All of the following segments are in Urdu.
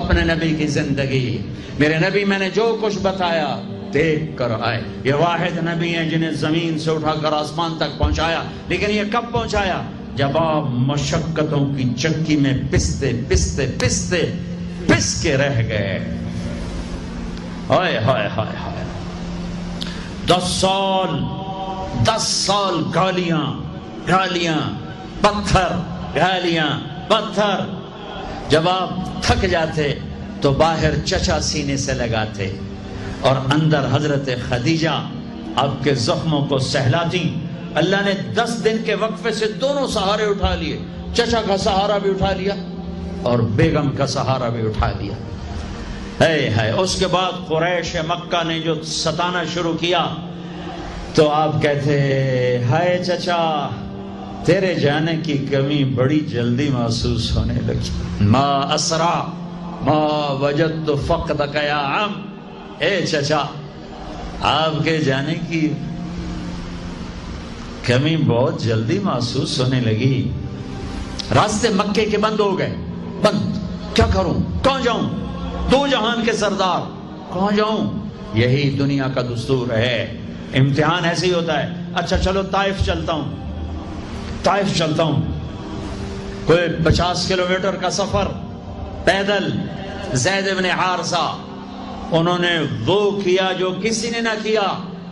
اپنے نبی کی زندگی، میرے نبی میں نے جو کچھ بتایا دیکھ کر آئے۔ یہ واحد نبی ہیں جنہیں زمین سے اٹھا کر آسمان تک پہنچایا، لیکن یہ کب پہنچایا؟ جب آپ مشقتوں کی چکی میں پستے پستے پستے پس کے رہ گئے۔ ہائے ہائے ہائے ہائے، 10 سال گالیاں گالیاں پتھر، گالیاں پتھر۔ جب آپ تھک جاتے تو باہر چچا سینے سے لگاتے اور اندر حضرت خدیجہ آپ کے زخموں کو سہلاتی۔ اللہ نے 10 دن کے وقفے سے دونوں سہارے اٹھا لیے، چچا کا سہارا بھی اٹھا لیا اور بیگم کا سہارا بھی اٹھا لیا۔ ہے اس کے بعد قریش مکہ نے جو ستانا شروع کیا تو آپ کہتے ہائے چچا تیرے جانے کی کمی بڑی جلدی محسوس ہونے لگی۔ ما اسرا ما وجدت فقدک یا عم، اے چچا آپ کے جانے کی کمی بہت جلدی محسوس ہونے لگی۔ راستے مکے کے بند ہو گئے، بند، کیا کروں، کہاں جاؤں، دو جہان کے سردار، کہاں جاؤں؟ یہی دنیا کا دستور ہے، امتحان ایسے ہی ہوتا ہے۔ اچھا چلو طائف چلتا ہوں، طائف چلتا ہوں، کوئی 50 کلومیٹر کا سفر پیدل۔ زید بن حارثہ انہوں نے وہ کیا جو کسی نے نہ کیا۔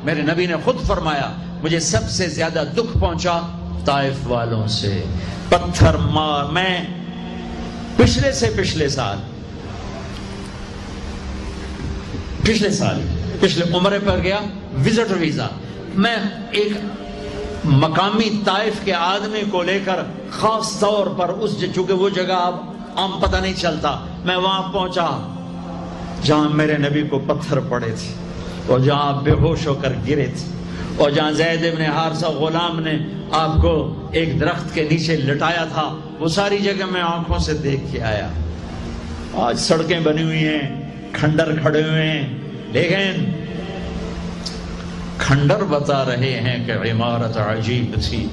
میرے نبی نے خود فرمایا مجھے سب سے زیادہ دکھ پہنچا طائف والوں سے، پتھر مار۔ میں پچھلے سال پچھلے عمرے پر گیا، وزٹ ویزا، میں ایک مقامی طائف کے آدمی کو لے کر خاص طور پر چونکہ وہ جگہ اب عام پتہ نہیں چلتا، میں وہاں پہنچا جہاں میرے نبی کو پتھر پڑے تھے اور جہاں آپ بے ہوش ہو کر گرے تھے اور جہاں زید بن حارثہ غلام نے آپ کو ایک درخت کے نیچے لٹایا تھا، وہ ساری جگہ میں آنکھوں سے دیکھ کے آیا۔ آج سڑکیں بنی ہوئی ہیں، کھنڈر کھڑے ہوئے ہیں، لیکن کھنڈر بتا رہے ہیں کہ عمارت عجیب تھی۔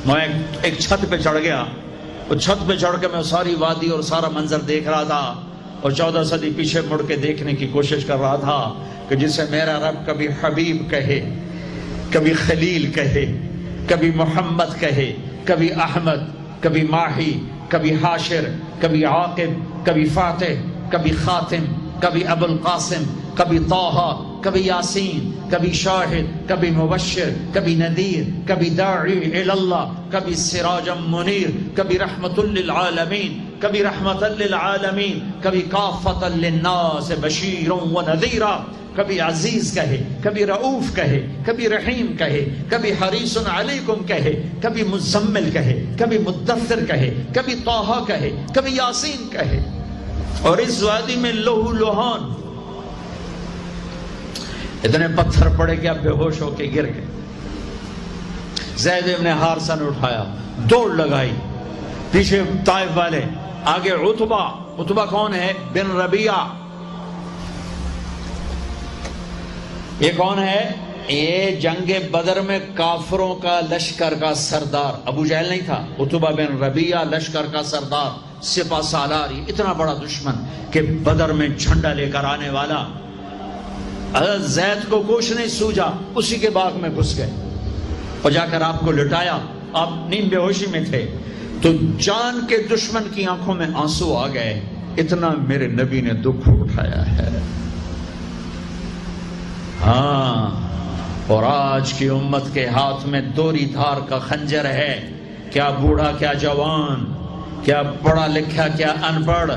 میں ایک چھت پہ چڑھ گیا، وہ چھت پہ چڑھ کے میں ساری وادی اور سارا منظر دیکھ رہا تھا اور 14 صدی پیچھے مڑ کے دیکھنے کی کوشش کر رہا تھا کہ جسے میرا رب کبھی حبیب کہے، کبھی خلیل کہے، کبھی محمد کہے، کبھی احمد، کبھی ماہی، کبھی حاشر، کبھی عاقب، کبھی فاتح، کبھی خاتم، کبھی ابو القاسم، کبھی طٰہٰ، کبھی یاسین، کبھی شاہد، کبھی مبشر، کبھی نذیر، کبھی داعی الی اللہ، کبھی سراجا منیر، کبھی رحمت للعالمین، کبھی رحمت للعالمین، کبھی کافۃ للناس بشیرا و نذیرا، کبھی عزیز کہے، کبھی رؤوف کہے، کبھی رحیم کہے، کبھی حریص علیکم کہے، کبھی مزمل کہے، کبھی مدثر کہے، کبھی طٰہٰ کہے، کبھی یاسین کہے۔ اور اس وادی میں لہو لہان اتنے پتھر پڑے کہ اب بے ہوش ہو کے گر گئے۔ زید بن حارثہ نے اٹھایا، دوڑ لگائی، پیچھے طائف والے، آگے عتبہ کون ہے؟ بن ربیعہ۔ یہ کون ہے؟ یہ جنگ بدر میں کافروں کا لشکر کا سردار، ابو جہل نہیں تھا، عتبہ بن ربیعہ لشکر کا سردار، سپہ سالار، اتنا بڑا دشمن کہ بدر میں جھنڈا لے کر آنے والا۔ حضرت زید کو کچھ نہیں سوجا، اسی کے باغ میں گھس گئے اور جا کر آپ کو لٹایا۔ آپ نیم بے ہوشی میں تھے تو جان کے دشمن کی آنکھوں میں آنسو آ گئے، اتنا میرے نبی نے دکھ اٹھایا ہے۔ ہاں، اور آج کی امت کے ہاتھ میں دوری دھار کا خنجر ہے، کیا بوڑھا کیا جوان، کیا پڑھا لکھا کیا ان پڑھ،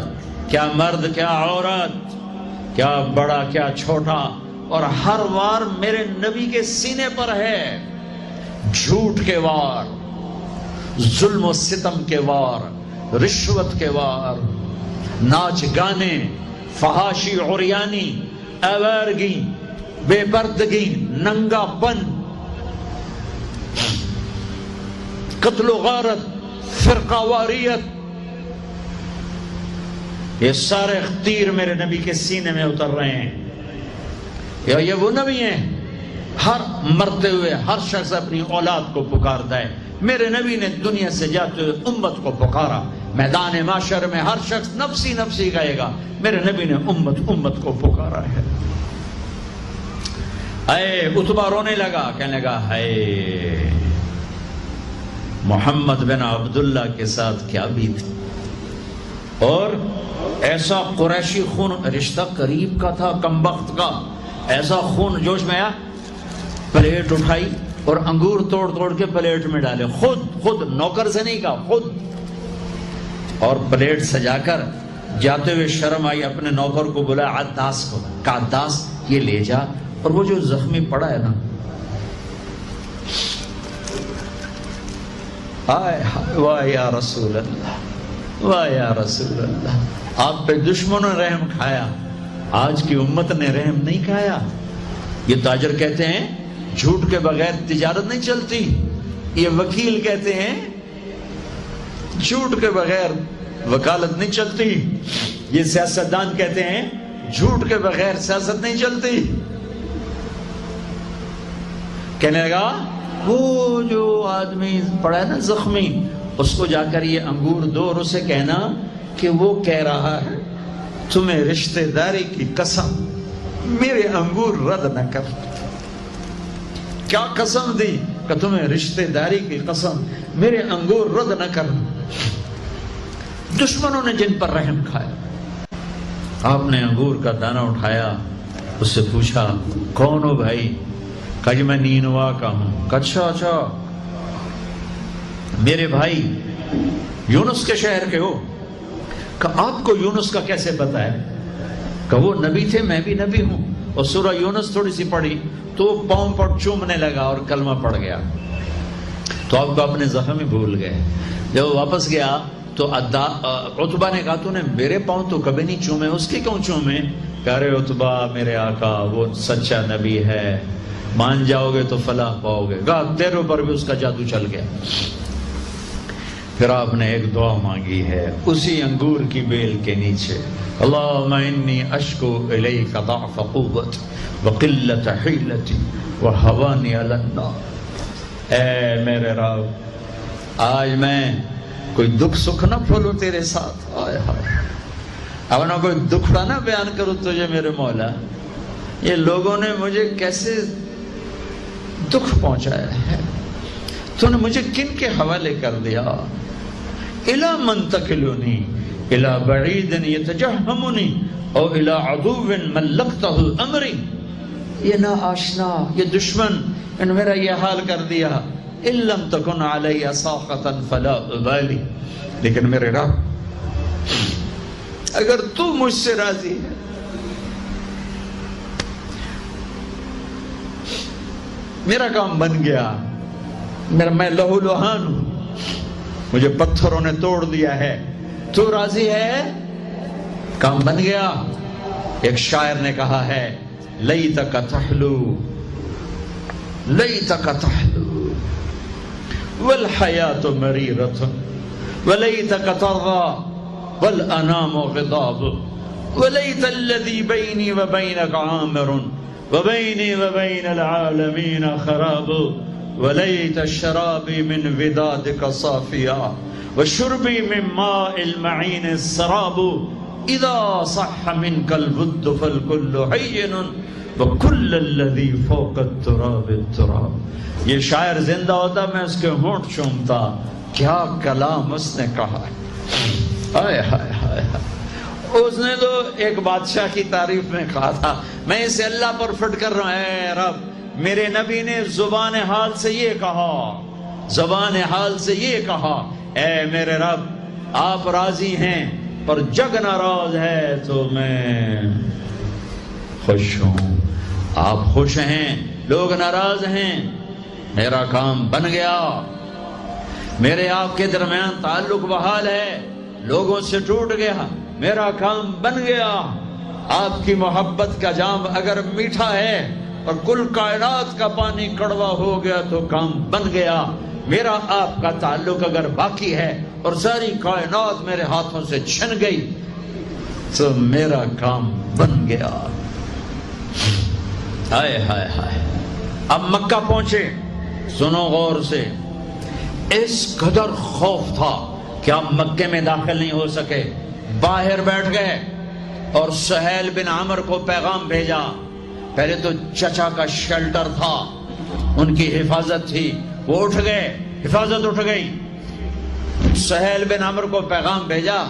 کیا مرد کیا عورت، کیا بڑا کیا چھوٹا، اور ہر وار میرے نبی کے سینے پر ہے۔ جھوٹ کے وار، ظلم و ستم کے وار، رشوت کے وار، ناچ گانے، فحاشی عریانی، آوارگی، بے پردگی، ننگا پن، قتل و غارت، فرقہ واریت، یہ سارے تیر میرے نبی کے سینے میں اتر رہے ہیں۔ یہ وہ نبی ہیں، ہر مرتے ہوئے ہر شخص اپنی اولاد کو پکارتا ہے۔ میرے نبی نے دنیا سے جاتے ہوئے امت کو پکارا میدان معاشر میں ہر شخص نفسی نفسی کہے گا، میرے نبی نے امت امت کو پکارا ہے۔ اے عتبہ رونے لگا، کہنے لگا ہے محمد بن عبداللہ کے ساتھ کیا بھی تھی، اور ایسا قریشی خون، رشتہ قریب کا تھا کمبخت کا، ایسا خون جوش میں آیا، پلیٹ اٹھائی اور انگور توڑ توڑ کے پلیٹ میں ڈالے، خود نوکر سے نہیں کہا، خود، اور پلیٹ سجا کر جاتے ہوئے شرم آئی، اپنے نوکر کو بلایا، عداس کو کہا عداس یہ لے جا، اور وہ جو زخمی پڑا ہے نا، آئے واہ یا رسول اللہ، واہ یا رسول اللہ، آپ پہ دشمنوں نے رحم کھایا، آج کی امت نے رحم نہیں کھایا۔ یہ تاجر کہتے ہیں جھوٹ کے بغیر تجارت نہیں چلتی، یہ وکیل کہتے ہیں جھوٹ کے بغیر وکالت نہیں چلتی، یہ سیاستدان کہتے ہیں جھوٹ کے بغیر سیاست نہیں چلتی۔ کہنے لگا وہ جو آدمی پڑا ہے نا زخمی، اس کو جا کر یہ انگور دو اور اسے کہنا کہ وہ کہہ رہا ہے تمہیں رشتہ داری کی قسم میرے انگور رد نہ کر۔ کیا قسم دی؟ کہ تمہیں رشتہ داری کی قسم میرے انگور رد نہ کر۔ دشمنوں نے جن پر رحم کھایا، آپ نے انگور کا دانہ اٹھایا، اس سے پوچھا کون ہو بھائی؟ کہا جی میں نینوا کا ہوں۔ کہا اچھا میرے بھائی یونس کے شہر کے ہو؟ کہا آپ کو یونس کا کیسے پتا ہے؟ کہ وہ نبی تھے، میں بھی نبی ہوں، اور سورہ یونس تھوڑی سی پڑھی تو وہ پاؤں پر چومنے لگا اور کلمہ پڑ گیا، تو آپ کو اپنے زخم ہی بھول گئے۔ جب وہ واپس گیا تو عتبہ نے کہا تو نے میرے پاؤں تو کبھی نہیں چومے، اس کی کیوں چومے؟ کہہ رہے عتبہ میرے آقا وہ سچا نبی ہے، مان جاؤ گے تو فلاح پاؤ گے۔ کہا تیرے اوپر بھی اس کا جادو چل گیا۔ پھر آپ نے ایک دعا مانگی ہے اسی انگور کی بیل کے نیچے، اللہم انی اشکو الیک ضعف قوت وقلت حیلتی وہوانی علی النار۔ اے میرے رب آج میں کوئی دکھ سکھ نہ پھولوں تیرے ساتھ، آئے ہائے اب نہ کوئی دکھڑا نہ بیان کروں تجھے میرے مولا، یہ لوگوں نے مجھے کیسے دکھ پہنچایا ہے، تو نے مجھے کن کے حوالے کر دیا۔ الی من تکلنی الی بعید یتجہمنی او الی عدو ملکتہ امری۔ یہ نا آشنا، یہ دشمن ان میرا یہ حال کر دیا، ان لم تکن علی ساخطا فلا ابالی، لیکن میرے رب اگر تو مجھ سے راضی ہے، میرا کام بن گیا، میں لہو لہان ہوں، مجھے پتھروں نے توڑ دیا ہے، تو راضی ہے، کام بن گیا۔ ایک شاعر نے کہا ہے لیتک تحلو لیتک تحلو والحیات مریرۃ ولیتک ترضی والانام غضاب ولیت الذی بینی وبینک عامر وبینی وبین العالمین خراب ولیت شرابی من ودادک صافیا وشربی من ماء المعین السراب اذا صح منک الود فالکل حین وکل الذی فوق التراب التراب۔ یہ شاعر زندہ ہوتا میں اس کے ہونٹ چومتا، کیا کلام اس نے کہا ہے، ہائے ہائے ہائے۔ اس نے تو ایک بادشاہ کی تعریف میں کہا تھا میں اسے اللہ پر فٹ کر رہا ہوں، اے رب میرے نبی نے زبان حال سے یہ کہا، زبان حال سے یہ کہا، اے میرے رب آپ راضی ہیں پر جگ ناراض ہے تو میں خوش ہوں، آپ خوش ہیں لوگ ناراض ہیں، میرا کام بن گیا، میرے آپ کے درمیان تعلق بحال ہے، لوگوں سے ٹوٹ گیا، میرا کام بن گیا۔ آپ کی محبت کا جام اگر میٹھا ہے اور کل کائنات کا پانی کڑوا ہو گیا تو کام بن گیا، میرا آپ کا تعلق اگر باقی ہے اور ساری کائنات میرے ہاتھوں سے چھن گئی تو میرا کام بن گیا۔ ہائے ہائے ہائے۔ اب مکہ پہنچے، سنو غور سے، اس قدر خوف تھا کہ آپ مکے میں داخل نہیں ہو سکے، باہر بیٹھ گئے اور سہیل بن عمر کو پیغام بھیجا. پہلے تو چچا کا شیلٹر تھا، ان کی حفاظت تھی، وہ اٹھ گئے، حفاظت اٹھ گئی. سہیل بن عمر کو پیغام بھیجا،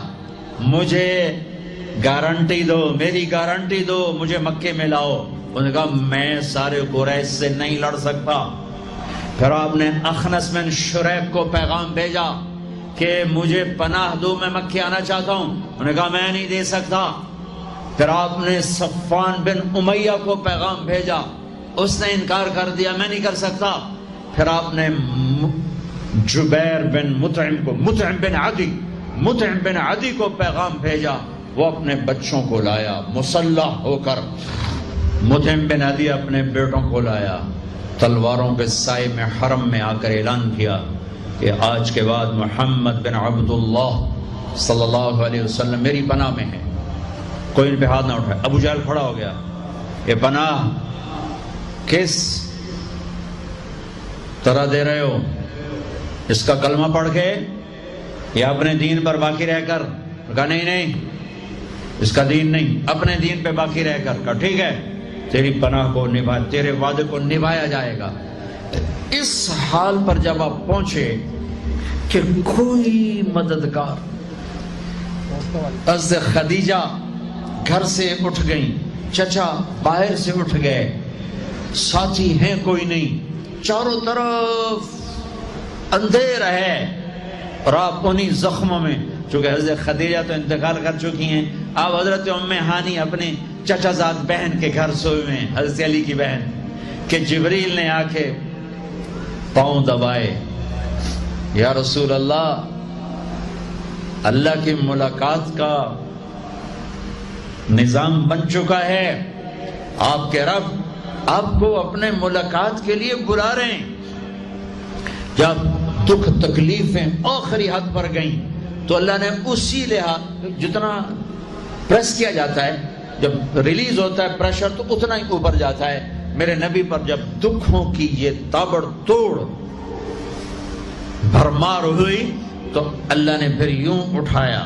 مجھے گارنٹی دو، میری گارنٹی دو، مجھے مکے میں لاؤ. انہوں نے کہا میں سارے قریش سے نہیں لڑ سکتا. پھر آپ نے اخنس بن شریک کو پیغام بھیجا کہ مجھے پناہ دو، میں مکے آنا چاہتا ہوں. انہوں نے کہا میں نہیں دے سکتا. پھر آپ نے صفوان بن امیہ کو پیغام بھیجا، اس نے انکار کر دیا، میں نہیں کر سکتا. پھر آپ نے جبیر بن مطعم بن عدی کو پیغام بھیجا، وہ اپنے بچوں کو لایا مسلح ہو کر. مطعم بن عدی اپنے بیٹوں کو لایا، تلواروں کے سائے میں حرم میں آ کر اعلان کیا کہ آج کے بعد محمد بن عبداللہ صلی اللہ علیہ وسلم میری پناہ میں ہے، کوئی ان پہ ہاتھ نہ اٹھائے. ابو جہل کھڑا ہو گیا، یہ پناہ کس طرح دے رہے ہو؟ اس کا کلمہ پڑھ کے یا اپنے دین پر باقی رہ کر؟ کہا نہیں، اس کا دین نہیں، اپنے دین پہ باقی رہ کر. کہا ٹھیک ہے، تیری پناہ کو تیرے وعدے کو نبھایا جائے گا. اس حال پر جب آپ پہنچے کہ کوئی مددگار، حضرت خدیجہ گھر سے اٹھ گئیں، چچا باہر سے اٹھ گئے، ساتھی ہیں کوئی نہیں، چاروں طرف اندھیرا ہے، اور آپ انہی زخموں میں، چونکہ حضرت خدیجہ تو انتقال کر چکی ہیں، آپ حضرت ام ہانی اپنے چچا زاد بہن کے گھر سوئے ہوئے ہیں، حضرت علی کی بہن، کہ جبریل نے آ کے پاؤں دبائے. یا رسول اللہ، اللہ کی ملاقات کا نظام بن چکا ہے، آپ کے رب آپ کو اپنے ملاقات کے لیے بلا رہے ہیں. جب دکھ تکلیفیں آخری حد پر گئیں تو اللہ نے اسی لحاظ، جتنا پریس کیا جاتا ہے، جب ریلیز ہوتا ہے پریشر تو اتنا ہی اوپر جاتا ہے. میرے نبی پر جب دکھوں کی یہ تابڑ توڑ بھرمار ہوئی تو اللہ نے پھر یوں اٹھایا